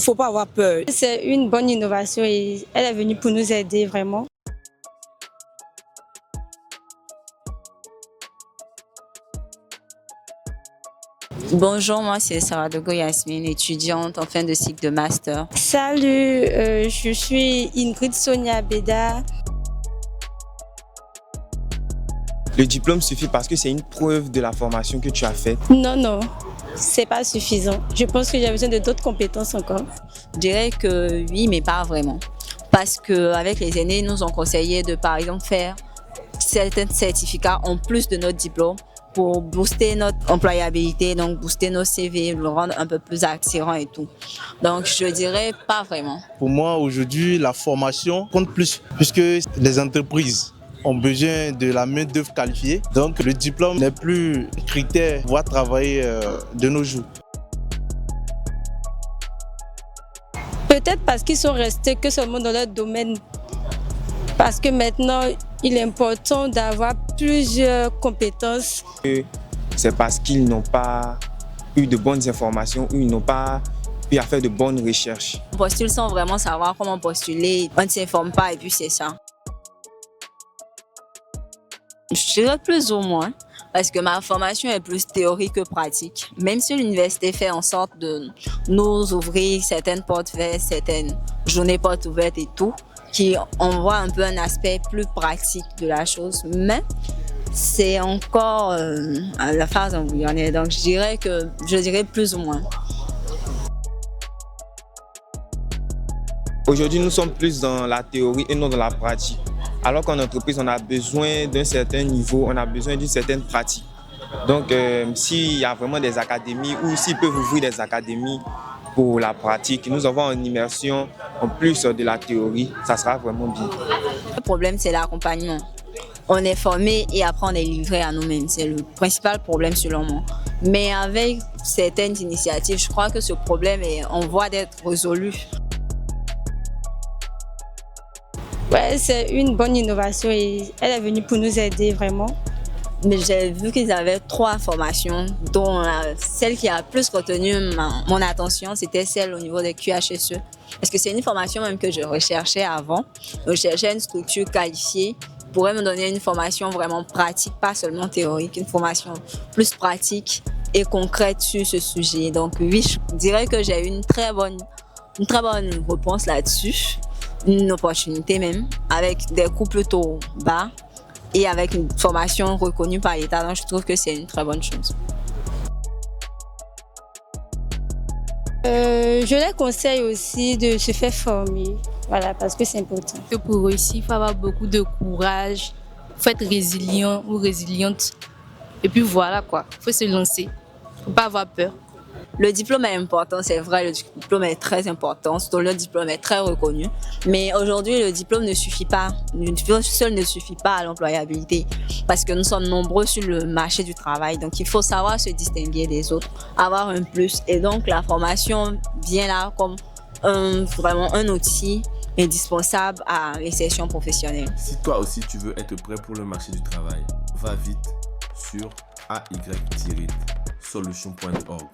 faut pas avoir peur. C'est une bonne innovation et elle est venue pour nous aider vraiment. Bonjour, moi c'est Sarah Dogo Yasmine, étudiante en fin de cycle de master. Salut, je suis Ingrid Sonia Beda. Le diplôme suffit parce que c'est une preuve de la formation que tu as faite. Non, c'est pas suffisant. Je pense que j'ai besoin de d'autres compétences encore. Je dirais que oui, mais pas vraiment. Parce qu'avec les aînés, ils nous ont conseillé de, par exemple, faire certains certificats en plus de notre diplôme pour booster notre employabilité, donc booster nos CV, le rendre un peu plus attirant et tout. Donc, je dirais pas vraiment. Pour moi, aujourd'hui, la formation compte plus, puisque les entreprises ont besoin de la main-d'œuvre qualifiée. Donc, le diplôme n'est plus un critère pour pouvoir travailler de nos jours. Peut-être parce qu'ils sont restés que seulement dans leur domaine. Parce que maintenant, il est important d'avoir plusieurs compétences. C'est parce qu'ils n'ont pas eu de bonnes informations ou ils n'ont pas pu faire de bonnes recherches. On postule sans vraiment savoir comment postuler. On ne s'informe pas et puis c'est ça. Je dirais plus ou moins, parce que ma formation est plus théorique que pratique. Même si l'université fait en sorte de nous ouvrir certaines portes vers certaines journées portes ouvertes et tout, qui envoie un peu un aspect plus pratique de la chose, mais c'est encore à la phase embryonnaire. Donc je dirais plus ou moins. Aujourd'hui, nous sommes plus dans la théorie et non dans la pratique. Alors qu'en entreprise, on a besoin d'un certain niveau, on a besoin d'une certaine pratique. Donc, s'il y a vraiment des académies ou s'ils peuvent ouvrir des académies pour la pratique, nous avons une immersion en plus de la théorie, ça sera vraiment bien. Le problème, c'est l'accompagnement. On est formé et après on est livré à nous-mêmes. C'est le principal problème selon moi. Mais avec certaines initiatives, je crois que ce problème est en voie d'être résolu. Ouais, c'est une bonne innovation et elle est venue pour nous aider vraiment. Mais j'ai vu qu'ils avaient 3 formations, dont celle qui a plus retenu mon attention, c'était celle au niveau des QHSE. Parce que c'est une formation même que je recherchais avant. Je cherchais une structure qualifiée qui pourrait me donner une formation vraiment pratique, pas seulement théorique, une formation plus pratique et concrète sur ce sujet. Donc oui, je dirais que j'ai eu une très bonne réponse là-dessus. Une opportunité même, avec des coûts plutôt bas et avec une formation reconnue par l'État. Donc je trouve que c'est une très bonne chose. Je les conseille aussi de se faire former, voilà, parce que c'est important. Pour réussir, il faut avoir beaucoup de courage, il faut être résilient ou résiliente. Et puis voilà quoi, il faut se lancer, il ne faut pas avoir peur. Le diplôme est important, c'est vrai, le diplôme est très important, surtout le diplôme est très reconnu. Mais aujourd'hui, le diplôme ne suffit pas. Le diplôme seul ne suffit pas à l'employabilité parce que nous sommes nombreux sur le marché du travail. Donc, il faut savoir se distinguer des autres, avoir un plus. Et donc, la formation vient là comme vraiment un outil indispensable à l'insertion professionnelle. Si toi aussi tu veux être prêt pour le marché du travail, va vite sur ay-solution.org.